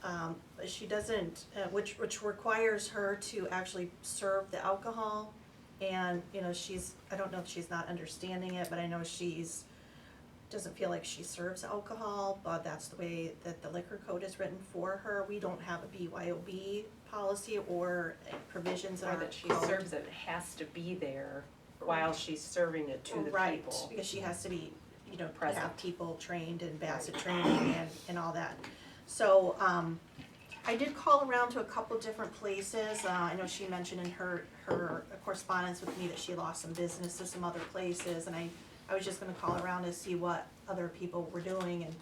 But she doesn't, which requires her to actually serve the alcohol. And, you know, I don't know if she's not understanding it, but I know doesn't feel like she serves alcohol, but that's the way that the liquor code is written for her. We don't have a BYOB policy or provisions in Or our that she code. serves it has to be there while she's serving it to the Right, people. because she has to be, you know, Present. have people trained and BASSET training and all that. So, I did call around to a couple different places. I know she mentioned in her correspondence with me that she lost some business to some other places, and I was just gonna call around to see what other people were doing, and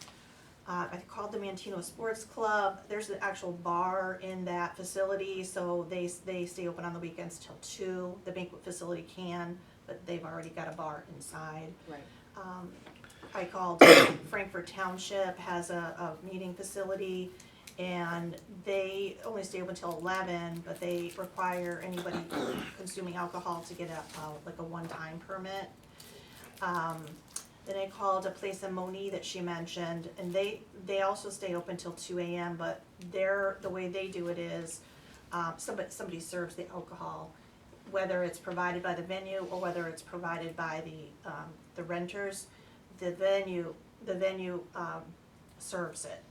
I called the Mantino Sports Club. There's an actual bar in that facility, so they stay open on the weekends till 2. The banquet facility can, but they've already got a bar inside. Right. I called Frankfurt Township has a meeting facility, and they only stay open till 11, but they require anybody consuming alcohol to get like a one-time permit. Then I called a place in Moni that she mentioned, and they also stay open till 2 a.m., but the way they do it is, somebody serves the alcohol, whether it's provided by the venue or whether it's provided by the renters. The venue serves it.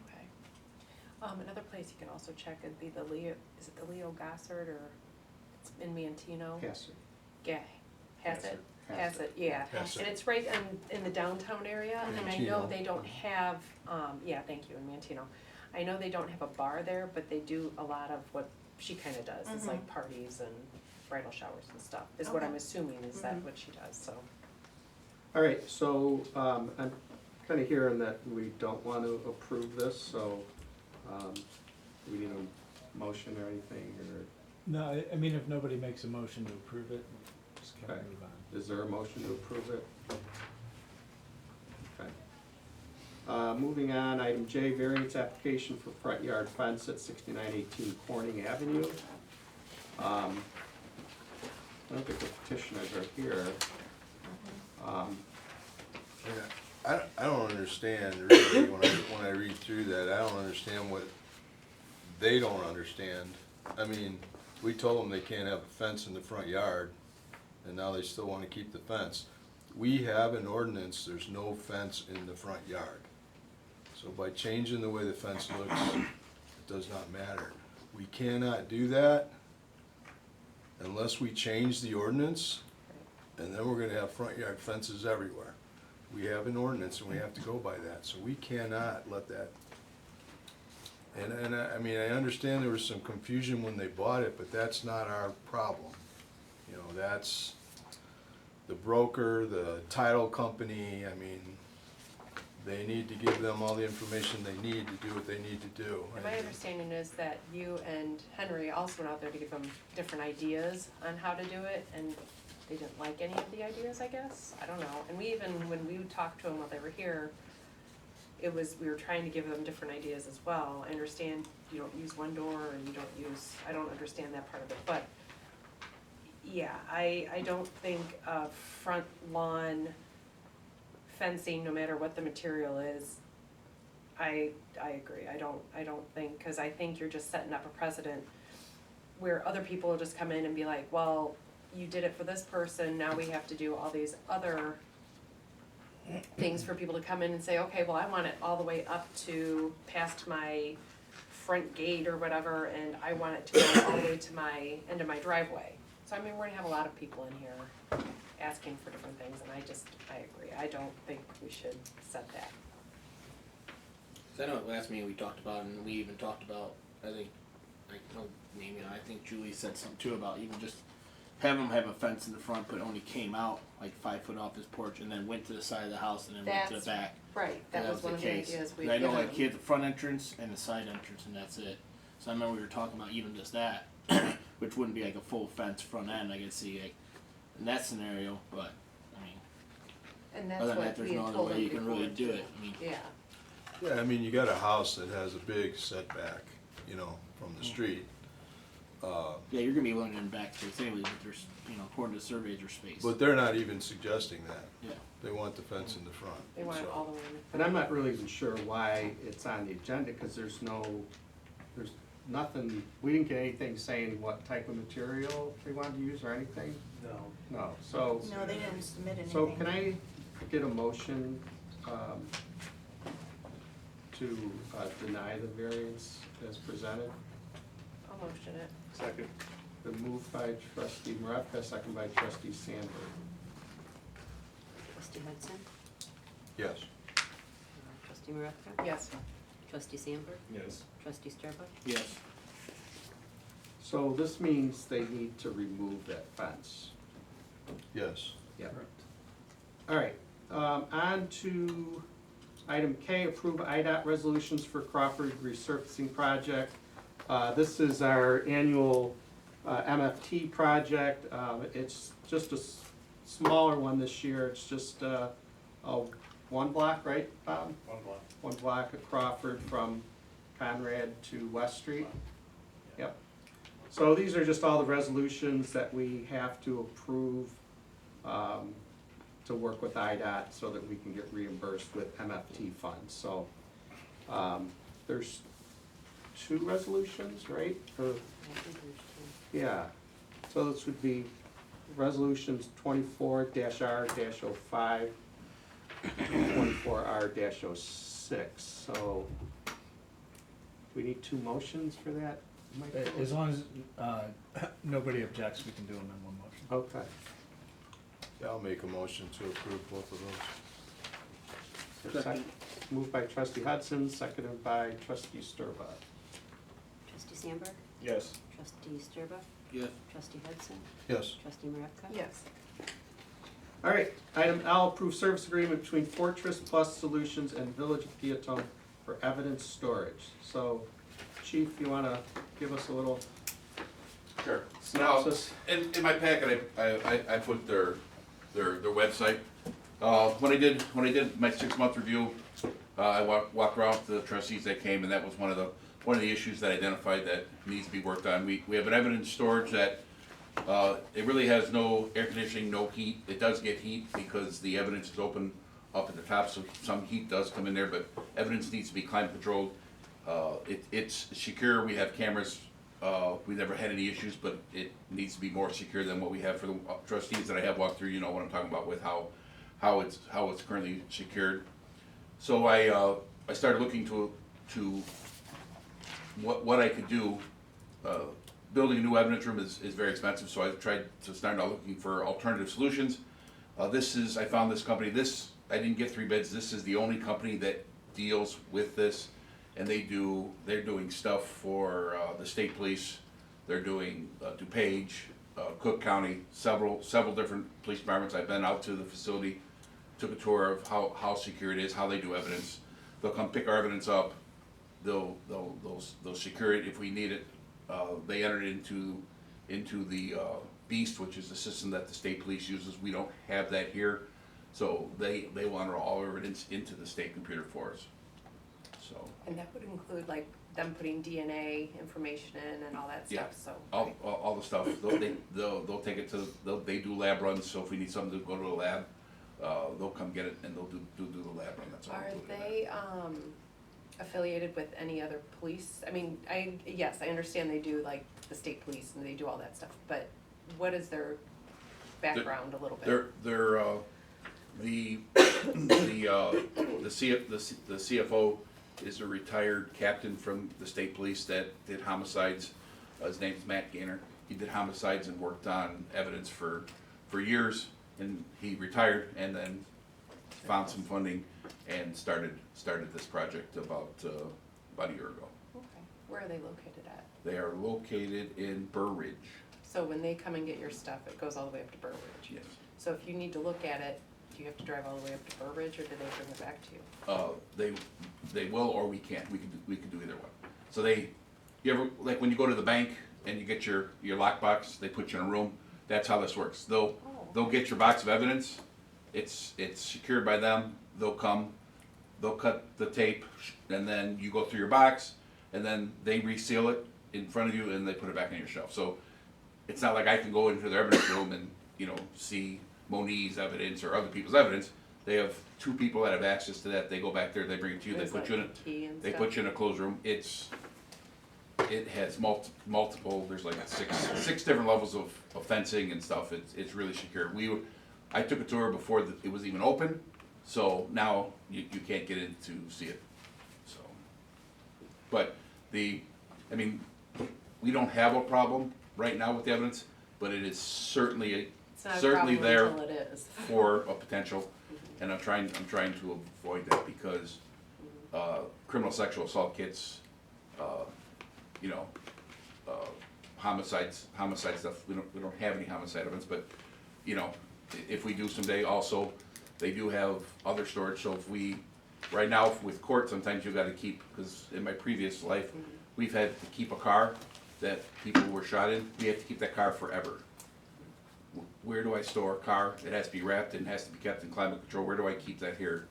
Okay. Another place you can also check would be the is it the Leo Gossard, or it's in Mantino? Yes, sir. Yeah, Hassett, yeah. Hassett. And it's right in the downtown area, and I know Mantino. they don't have, yeah, thank you, in Mantino. I know they don't have a bar there, but they do a lot of what she kinda does, it's like parties and bridal showers and stuff, is what Okay. I'm assuming, is that what she does, so. All right, so, I'm kinda hearing that we don't want to approve this, so, do we need a motion or anything, or No, I mean, if nobody makes a motion to approve it, just kind of Okay. move on. is there a motion to approve it? Okay. Moving on, item J, variance application for front yard fence at 6918 Corning Avenue. I don't think the petitioners are here. Yeah, I don't understand really, when I read through that, I don't understand what they don't understand. I mean, we told them they can't have a fence in the front yard, and now they still wanna keep the fence. We have an ordinance, there's no fence in the front yard. So by changing the way the fence looks, it does not matter. We cannot do that unless we change the ordinance, and then we're gonna have front yard fences everywhere. We have an ordinance and we have to go by that, so we cannot let that. And I mean, I understand there was some confusion when they bought it, but that's not our problem. You know, that's the broker, the title company, I mean, they need to give them all the information they need to do what they need to do. And my understanding is that you and Henry also went out there to give them different ideas on how to do it, and they didn't like any of the ideas, I guess, I don't know. And we even, when we talked to them while they were here, we were trying to give them different ideas as well. I understand you don't use one door and you don't use, I don't understand that part of it, but yeah, I don't think front lawn fencing, no matter what the material is, I agree, I don't think, cause I think you're just setting up a precedent where other people will just come in and be like, well, you did it for this person, now we have to do all these other things for people to come in and say, okay, well, I want it all the way up to past my front gate or whatever, and I want it to go all the way to my end of my driveway. So I mean, we're gonna have a lot of people in here asking for different things, and I agree, I don't think we should set that. 'Cause I know at last meeting we talked about, and we even talked about, I think, like, well, maybe, I think Julie said something too about even just have him have a fence in the front, but only came out like 5 foot off his porch and then went to the side of the house and then went to the back. Right, that was one of the case. ideas we 'Cause I know given like he had the front entrance and the side entrance and that's it. So I remember we were talking about even just that, which wouldn't be like a full fence front end, I could see like in that scenario, but I mean, And that's other than what that, there's we no had other told way them you can really before, do too. it, I mean. Yeah, Yeah, I mean, you got a house that has a big setback, you know, from the street. Yeah, you're gonna be limited back space anyway, but there's, you know, according to surveys or space. But they're not even suggesting that. Yeah. They want the fence in the front. they want it so. all the way in the And I'm not really even sure why it's on the agenda, cause there's nothing, we didn't get anything saying what type of material they wanted to use or anything? No. No, so. No, they didn't submit anything. So can I get a motion, to, deny the variance as presented? I'll motion it. Second. Been moved by trustee Maravka, second by trustee Sandberg. Trustee Hudson, Yes. trustee Maravka? Yes. Trustee Sandberg? Yes. Trustee Sturba? Yes. So this means they need to remove that fence. Yes. Yep. All right, on to item K, approve IDOT resolutions for Crawford resurfacing project. This is our annual MFT project. It's just a smaller one this year. It's just one block, right, Bob? One block. One block of Crawford from Conrad to West Street. Yep. So these are just all the resolutions that we have to approve to work with IDOT so that we can get reimbursed with MFT funds. So there's 2 resolutions, right? Or, I think there's yeah. So this would be resolutions 24-R-05, 24R-06. So we need 2 motions for that? Mike? As long as, nobody objects, we can do them in one motion. Okay. Yeah, I'll make a motion to approve both of those. Second. Moved by trustee Hudson, seconded by trustee Sturba. Trustee Sandberg? Yes. Trustee Sturba? Yes. Trustee Hudson? Yes. Trustee Maravka? Yes. All right, item L, approve service agreement between Fortress Plus Solutions and Village of Peatone for evidence storage. So, Chief, you wanna give us a little Sure. Now, synopsis? in my packet, I put their website. When I did my 6-month review, I walked around with the trustees that came, and that was one of the issues that I identified that needs to be worked on. We have an evidence storage that, it really has no air conditioning, no heat. It does get heat because the evidence is open up at the top, so some heat does come in there, but evidence needs to be climate controlled. It's secure, we have cameras, we've never had any issues, but it needs to be more secure than what we have for the trustees that I have walked through, you know what I'm talking about with how it's currently secured. So I started looking to what I could do. Building a new evidence room is very expensive, so I tried to start out looking for alternative solutions. I found this company, I didn't get 3 bids, this is the only company that deals with this, and they're doing stuff for the state police, they're doing DuPage, Cook County, several different police departments. I've been out to the facility, took a tour of how secure it is, how they do evidence. They'll come pick our evidence up, they'll secure it if we need it. They enter it into the Beast, which is the system that the state police uses. We don't have that here, so they will enter all our evidence into the state computer for us. So And that would include like them putting DNA information in and all that yeah, stuff, so. all the stuff. They'll take it they do lab runs. So if we need something to go to the lab, they'll come get it and they'll do the lab run. That's all. Are they affiliated with any other police? I mean, yes, I understand they do like the state police and they do all that stuff, but what is their background a little bit? They're the CFO is a retired captain from the state police that did homicides. His name's Matt Gaynor. He did homicides and worked on evidence for years, and he retired and then found some funding and started this project about a year ago. Okay, where are they located at? They are located in Burr Ridge. So when they come and get your stuff, it goes all the way up to Burr Ridge? Yes. So if you need to look at it, do you have to drive all the way up to Burr Ridge, or do they bring it back to you? They will, or we can't. We can do either one. So you ever, like when you go to the bank and you get your lockbox, they put you in a room. That's how this works. They'll get your box of evidence. It's secured by them. They'll come, they'll cut the tape, and then you go through your box, and then they reseal it in front of you, and they put it back on your shelf. So it's not like I can go into their evidence room and see Monique's evidence or other people's evidence. They have 2 people that have access to that. They go back there, they bring it to you, There's they put like you in a closed room. It has multiple. There's like six different levels of fencing and stuff. It's really secure. I took a tour before it was even open, so now you can't get in to see it. So, but we don't have a problem right now with the evidence, but it is certainly there until it is. for a potential, and I'm trying to avoid that because criminal sexual assault kits, homicides stuff. We don't have any homicide evidence, but if we do someday, also they do have other storage. So right now with court, sometimes you got to keep, because in my previous life, we've had to keep a car that people were shot in. We have to keep that car forever. Where do I store a car? It has to be wrapped and has to be kept in climate control. Where do I keep that here?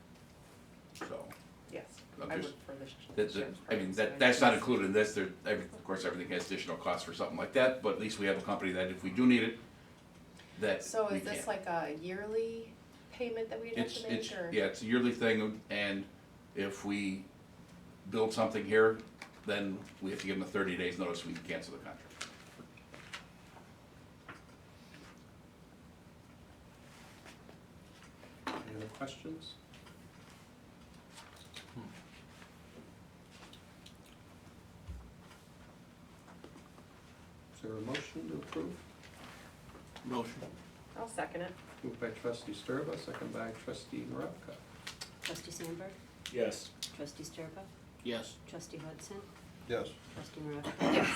So. Yes, I'm I just- work for the sheriff's I mean, department, so that's not included in this. Of course, everything has additional costs for something like that, but at least we have a company that if we do need it, that So we is this can. like a yearly payment that we'd have to make, or? Yeah, it's a yearly thing, and if we build something here, then we have to give them a 30 days notice, we can cancel the contract. Any other questions? Is there a motion to approve? Motion. I'll second it. Moved by trustee Sturba, second by trustee Maravka. Trustee Sandberg? Yes. Trustee Sturba? Yes. Trustee Hudson? Yes. Trustee Maravka? Yes.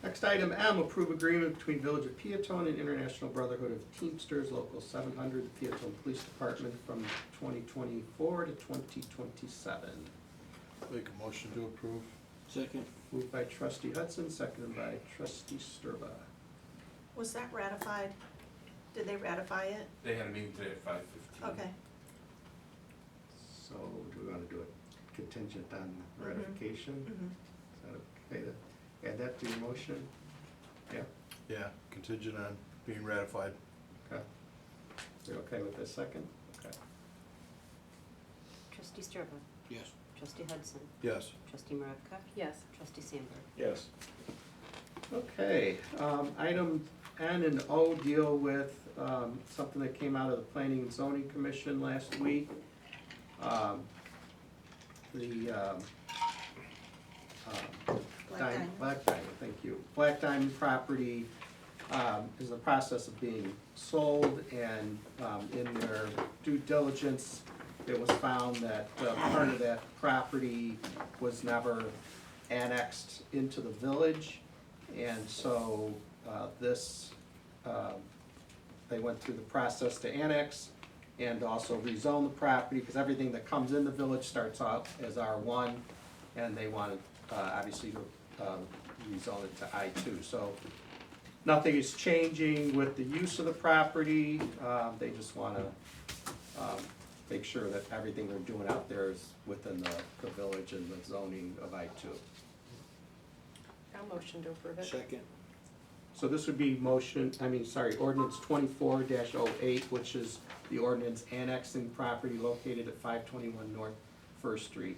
Next item M, approve agreement between Village of Peatone and International Brotherhood of Teamsters Local 700, the Peatone Police Department from 2024 to 2027. Make a motion to approve. Second. Moved by trustee Hudson, seconded by trustee Sturba. Was that ratified? Did they ratify it? They had a meeting today at 5:15. Okay. So do we want to do it contingent on ratification? Mhm. Is that okay to add that to your motion? Yeah, Yeah, contingent on being ratified. okay. You okay with this second? Okay. Trustee Sturba, Yes. trustee Hudson, Yes. trustee Maravka, Yes. trustee Sandberg. Yes. Okay, item N and O deal with, something that came out of the Planning and Zoning Commission last week. Black Diamond, thank you. Black Diamond property, is in the process of being sold, and, in their due diligence, it was found that, part of that property was never annexed into the village. And so, they went through the process to annex and also rezone the property, because everything that comes in the village starts out as R1, and they wanted, obviously, to rezone it to I2. So, nothing is changing with the use of the property, they just wanna, make sure that everything they're doing out there is within the village and the zoning of I2. I'll motion to approve it. Second. So this would be ordinance 24-08, which is the ordinance annexing property located at 521 North First Street.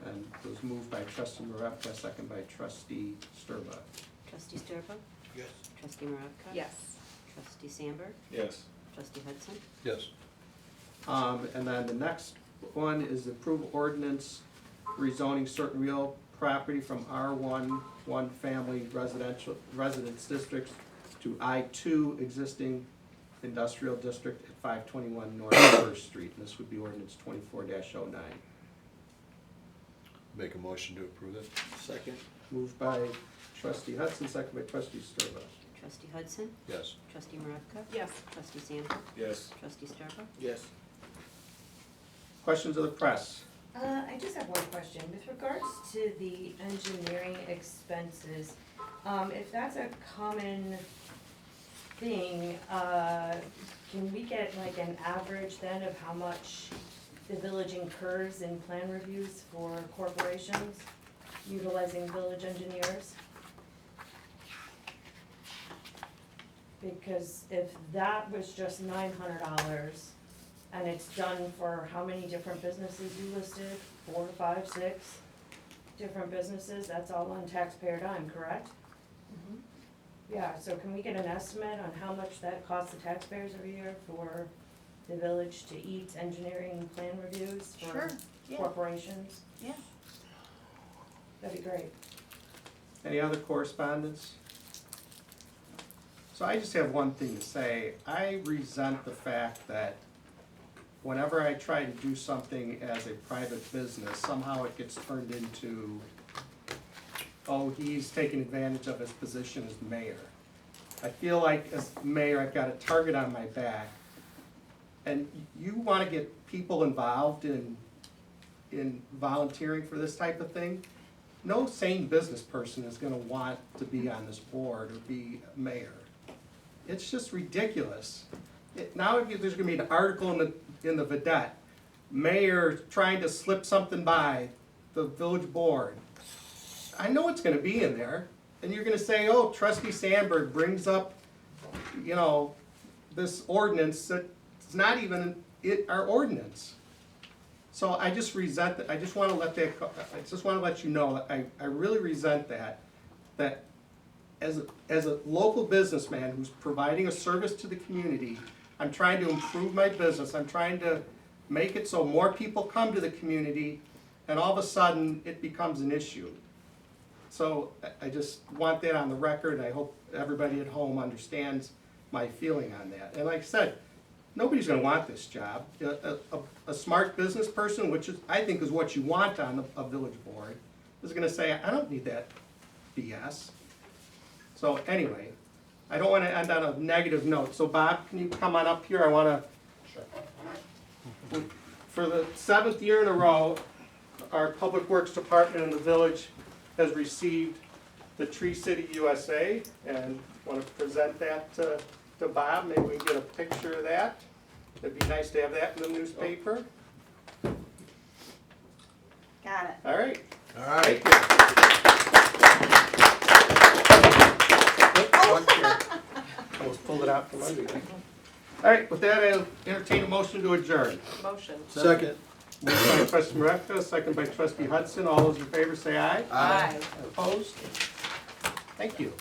And it was moved by trustee Maravka, second by trustee Sturba. Trustee Sturba, Yes. trustee Maravka. Yes. Trustee Sandberg, Yes. trustee Hudson, Yes. And then the next one is approve ordinance rezoning certain real property from R1, one family residence districts to I2 existing industrial district at 521 North First Street. And this would be ordinance 24-09. Make a motion to approve it. Second. Moved by trustee Hudson, second by trustee Sturba. trustee Hudson, Yes. trustee Maravka. Yes. Trustee Sandberg, Yes. trustee Sturba. Yes. Questions of the press? I just have one question. With regards to the engineering expenses, if that's a common thing, can we get like an average then of how much the village incurs in plan reviews for corporations utilizing village engineers? Because if that was just $900, and it's done for how many different businesses you listed? 4, 5, 6 different businesses, that's all on taxpayer dime, correct? Yeah, so can we get an estimate on how much that costs the taxpayers every year for the village to eat engineering plan reviews for Sure, yeah. corporations? Yeah. That'd be great. Any other correspondence? So I just have one thing to say. I resent the fact that whenever I try to do something as a private business, somehow it gets turned into, oh, he's taking advantage of his position as mayor. I feel like as mayor, I've got a target on my back. And you wanna get people involved in volunteering for this type of thing? No sane business person is gonna want to be on this board or be mayor. It's just ridiculous. Now there's gonna be an article in the Vedette, mayor trying to slip something by the village board. I know it's gonna be in there, and you're gonna say, oh, trustee Sandberg brings up, this ordinance that's not even our ordinance. So I just resent that, I just wanna let you know, I really resent that as a local businessman who's providing a service to the community, I'm trying to improve my business, I'm trying to make it so more people come to the community, and all of a sudden, it becomes an issue. So I just want that on the record, I hope everybody at home understands my feeling on that. And like I said, nobody's gonna want this job. A smart business person, which I think is what you want on a village board, is gonna say, I don't need that BS. So anyway, I don't wanna end on a negative note, so Bob, can you come on up here? I wanna. For the 7th year in a row, our Public Works Department in the village has received the Tree City USA, and want to present that to Bob. Maybe we can get a picture of that. It'd be nice to have that in the newspaper. Got it. All right. All right. Almost pulled it out from under you. All right, with that, I'll entertain a motion to adjourn. Motion. Second. Moved by trustee Maravka, second by trustee Hudson. All those in favor say aye. Aye. Opposed? Thank you.